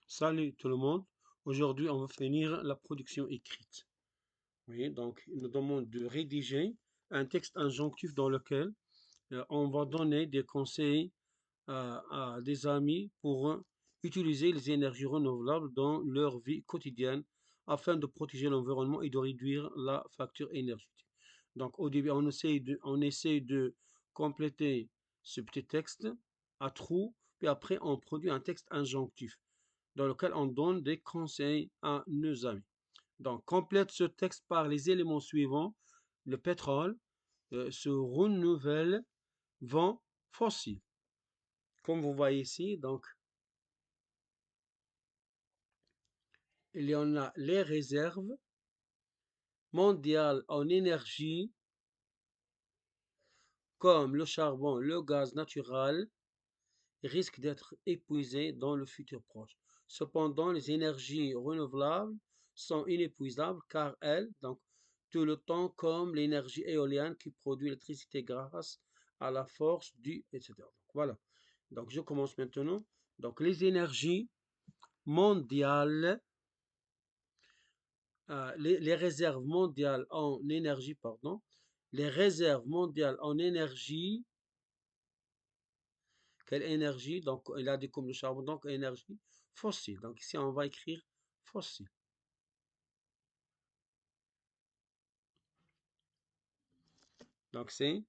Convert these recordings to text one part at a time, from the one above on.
Salut tout le monde. Aujourd'hui, on va finir la production écrite. Oui, donc, il nous demande de rédiger un texte injonctif dans lequel on va donner des conseils à des amis pour utiliser les énergies renouvelables dans leur vie quotidienne afin de protéger l'environnement et de réduire la facture énergétique. Donc, au début, on essaie de compléter ce petit texte à trous, puis après, on produit un texte injonctif dans lequel on donne des conseils à nos amis. Donc, complète ce texte par les éléments suivants. Le pétrole se renouvelle, vent fossile. Comme vous voyez ici, donc, il y en a les réserves mondiales en énergie, comme le charbon, le gaz naturel, risquent d'être épuisées dans le futur proche. Cependant, les énergies renouvelables sont inépuisables car elles, donc, tout le temps comme l'énergie éolienne qui produit l'électricité grâce à la force du, etc. Donc, voilà. Donc, je commence maintenant. Donc, les énergies mondiales, les réserves mondiales en énergie, pardon, les réserves mondiales en énergie, quelle énergie? Donc, il a dit comme le charbon, donc énergie fossile. Donc, ici, on va écrire fossile. Donc, c'est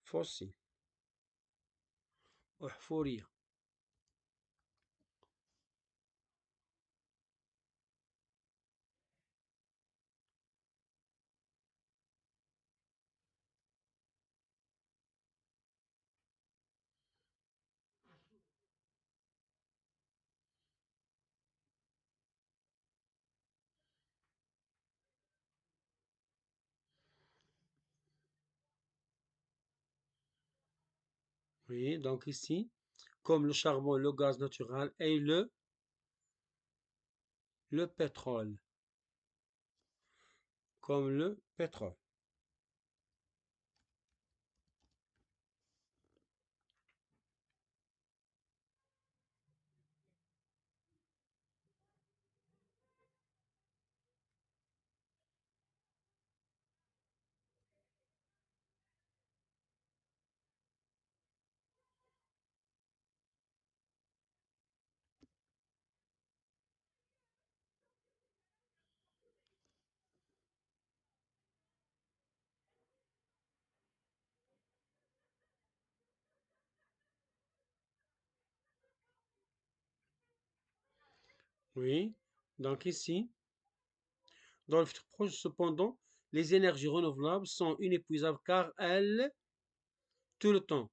fossile. Fourier. Oui, donc ici, comme le charbon, le gaz naturel et le pétrole. Comme le pétrole. Oui, donc ici, dans le futur proche, cependant, les énergies renouvelables sont inépuisables tout le temps,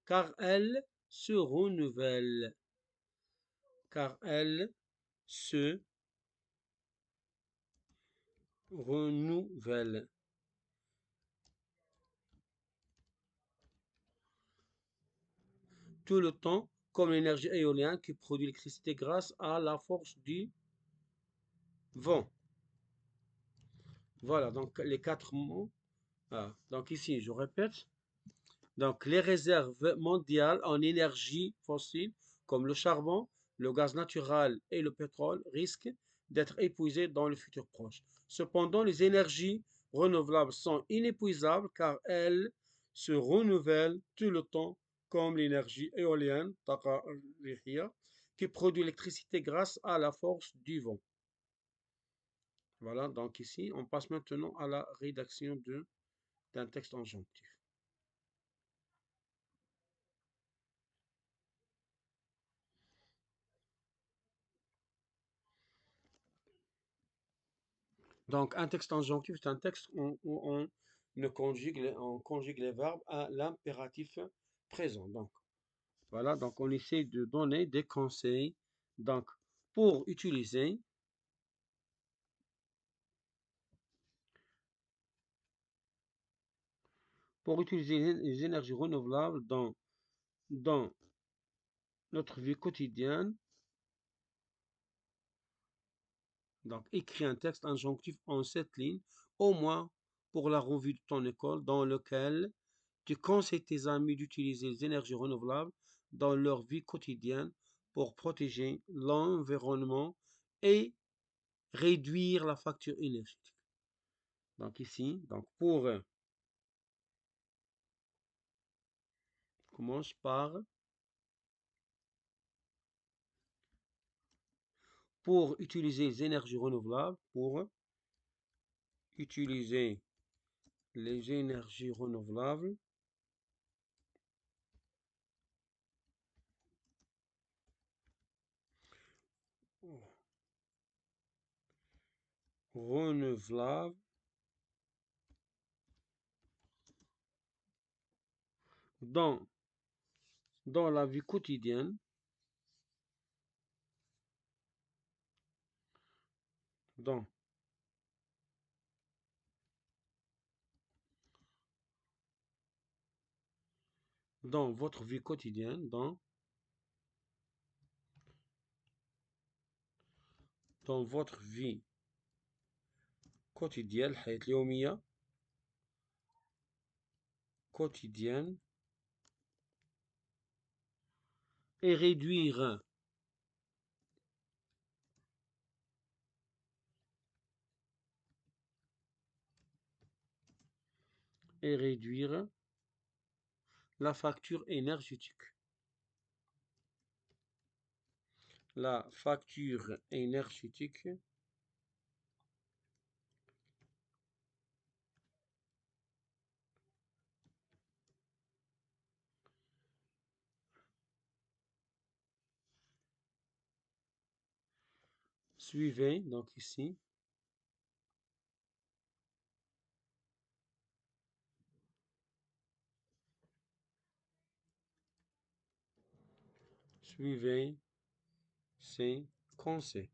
car elles se renouvellent, car elles se renouvellent tout le temps, comme l'énergie éolienne qui produit l'électricité grâce à la force du vent. Voilà, donc les quatre mots. Ah, donc ici, je répète. Donc les réserves mondiales en énergie fossile, comme le charbon, le gaz naturel et le pétrole, risquent d'être épuisées dans le futur proche. Cependant, les énergies renouvelables sont inépuisables car elles se renouvellent tout le temps, comme l'énergie éolienne, qui produit l'électricité grâce à la force du vent. Voilà, donc ici, on passe maintenant à la rédaction d'un texte injonctif. Donc, un texte injonctif, c'est un texte où on conjugue les verbes à l'impératif présent. Donc, voilà, donc on essaie de donner des conseils. Donc, pour utiliser, pour utiliser les énergies renouvelables dans notre vie quotidienne, donc écris un texte injonctif en 7 lignes, au moins pour la revue de ton école, dans lequel tu conseilles tes amis d'utiliser les énergies renouvelables dans leur vie quotidienne pour protéger l'environnement et réduire la facture énergétique. Donc ici, donc commence par pour utiliser les énergies renouvelables, pour utiliser les énergies renouvelables, renouvelables dans, dans la vie quotidienne, dans, dans votre vie quotidienne, dans votre vie quotidienne, الحياة اليومية quotidienne, et réduire la facture énergétique. La facture énergétique suivez, donc ici, suivez ces conseils.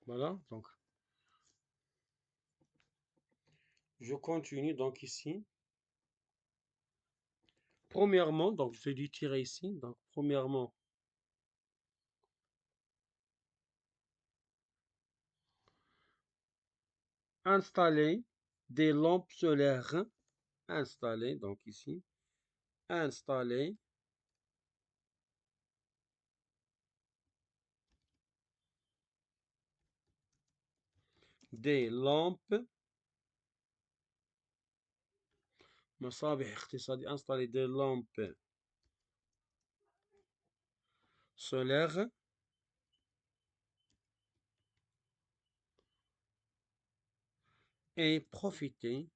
Voilà, donc je continue donc ici. Premièrement, donc je vais lui tirer ici. Donc premièrement, installer des lampes solaires. Installer, donc ici, installer des lampes مصابيح اقتصادية. Installer des lampes solaires et profiter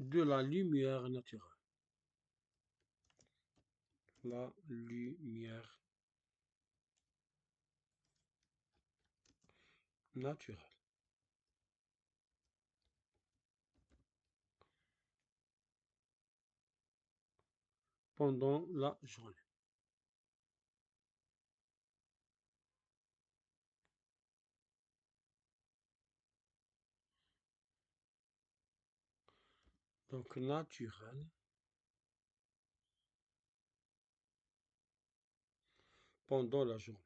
de la lumière naturelle. La lumière naturelle. Pendant la journée. Donc naturel pendant la journée.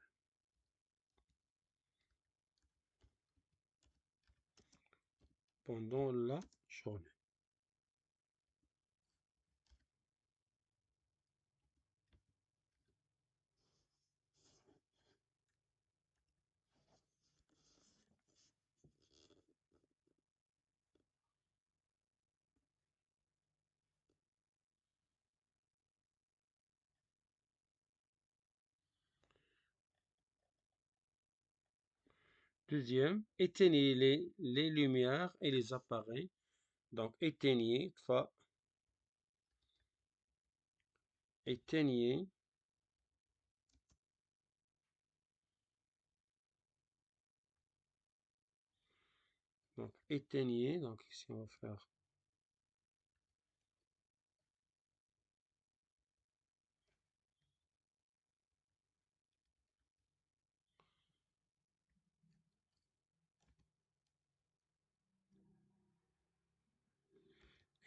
Pendant la journée. Deuxième, éteignez les lumières et les appareils. Donc éteignez, éteignez donc éteignez, donc ici on va faire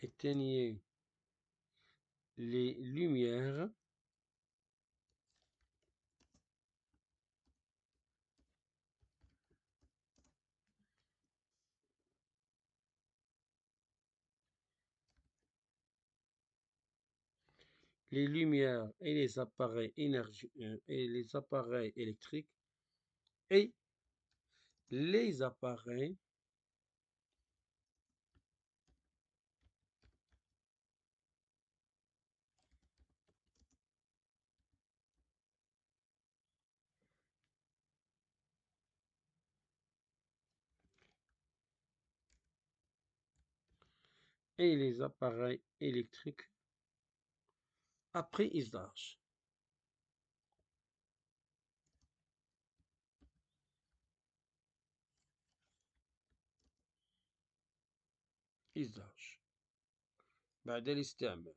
éteignez les lumières et les appareils et les appareils électriques et les appareils électriques après usage. usage بعد الاستعمال.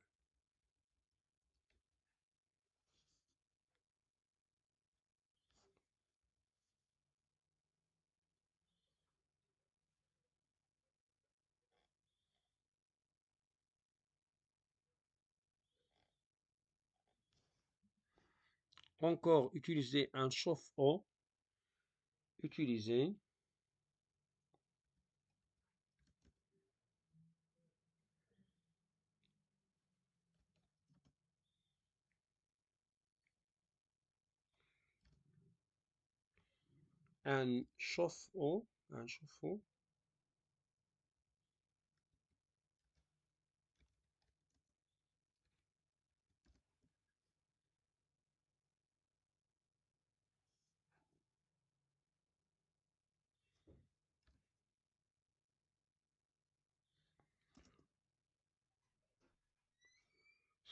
Encore, utiliser un chauffe-eau. Utiliser un chauffe-eau. Un chauffe-eau.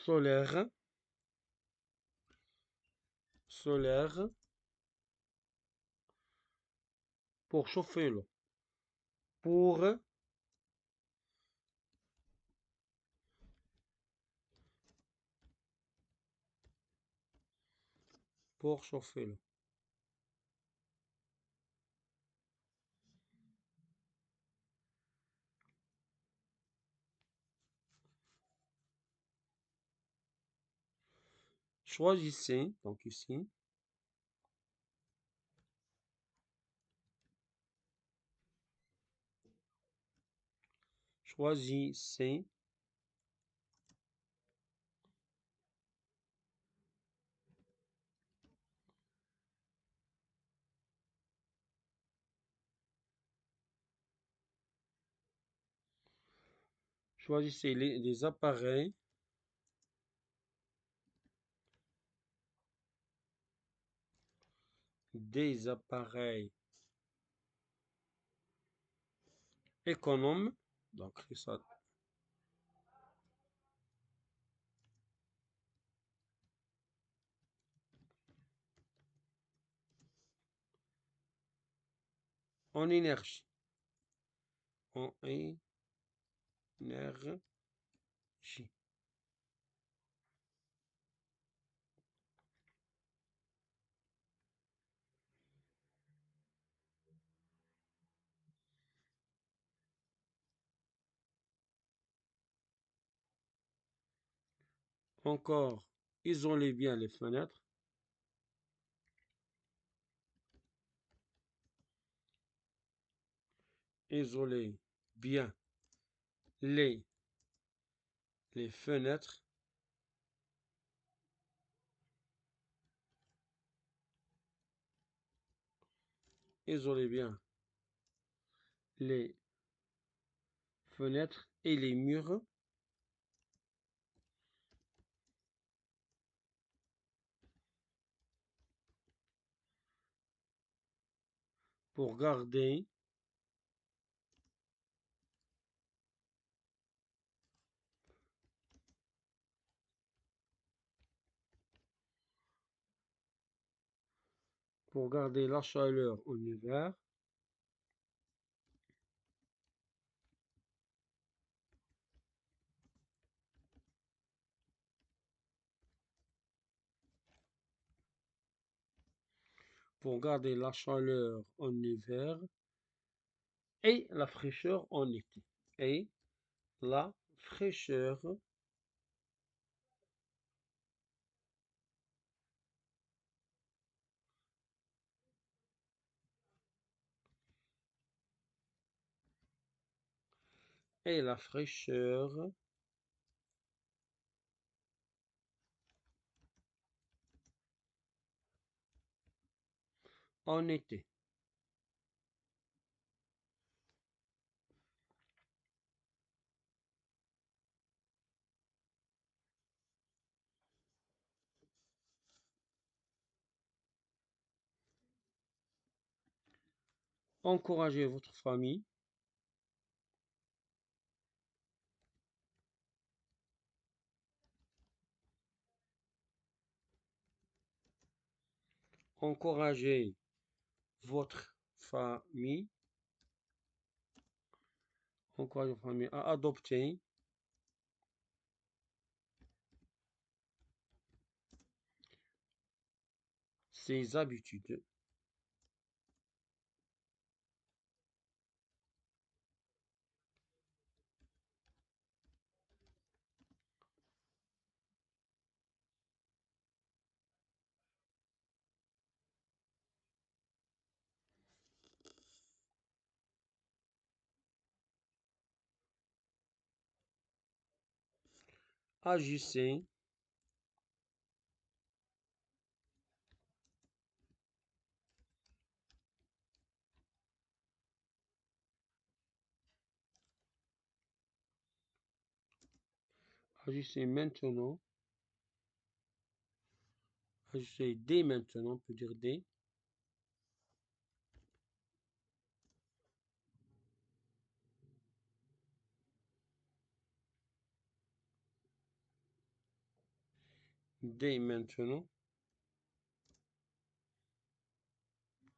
Solaire. Solaire pour chauffer l'eau. Pour chauffer l'eau. Choisissez, donc ici, choisissez choisissez les appareils des appareils économes, donc ça en énergie. En énergie. Encore, isolez bien les fenêtres. Isolez bien les fenêtres. Isolez bien les fenêtres et les murs pour garder Pour garder la chaleur en hiver. Pour garder la chaleur en hiver et la fraîcheur en été. Et la fraîcheur et la fraîcheur en été. Encouragez votre famille. Encouragez votre famille. Encouragez votre famille à adopter ces habitudes. Agissez Agissez maintenant. Agissez dès maintenant, on peut dire dès. Dès maintenant.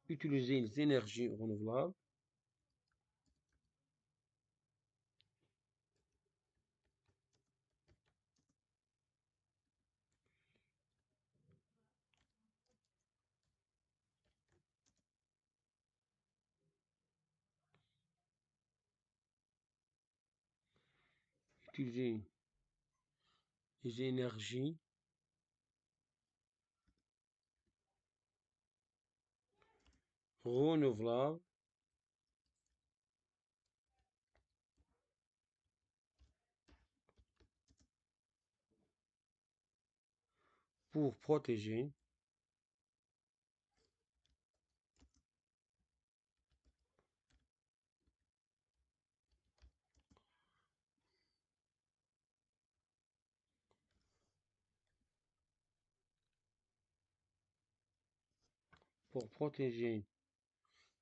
Utilisez les énergies renouvelables. Utilisez les énergies renouvelables pour protéger pour protéger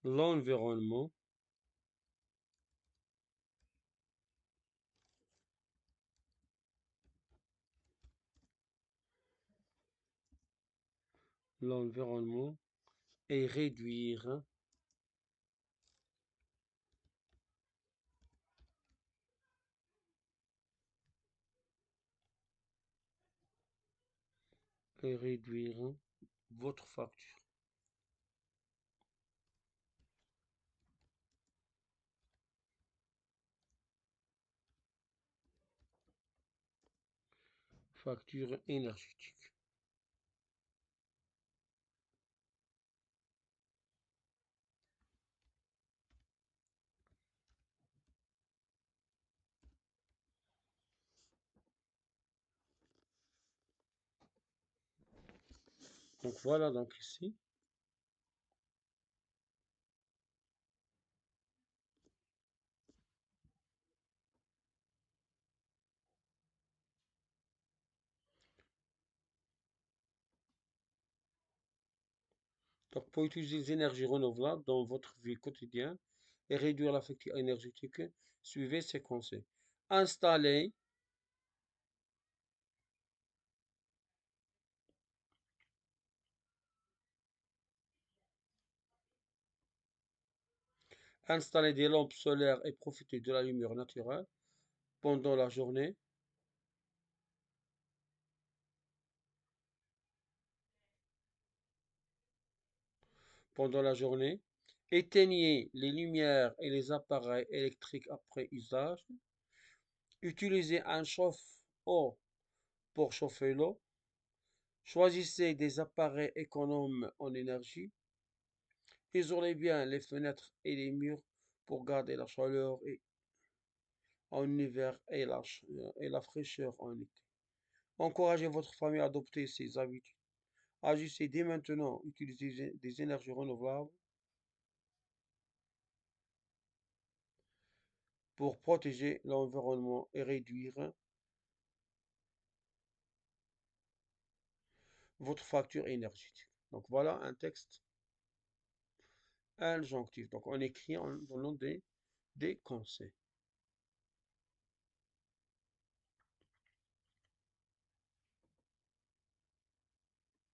l'environnement l'environnement et réduire votre facture. Facture énergétique. Donc voilà donc ici. Donc pour utiliser les énergies renouvelables dans votre vie quotidienne et réduire la facture énergétique, suivez ces conseils. Installez Installer des lampes solaires et profiter de la lumière naturelle pendant la journée. Pendant la journée. Éteignez les lumières et les appareils électriques après usage. Utilisez un chauffe-eau pour chauffer l'eau. Choisissez des appareils économes en énergie. Isolez bien les fenêtres et les murs pour garder la chaleur en hiver et la fraîcheur en été. Encouragez votre famille à adopter ces habitudes. Agissez dès maintenant, utilisez des énergies renouvelables pour protéger l'environnement et réduire votre facture énergétique. Donc voilà un texte injonctif. Donc on écrit en donnant des conseils.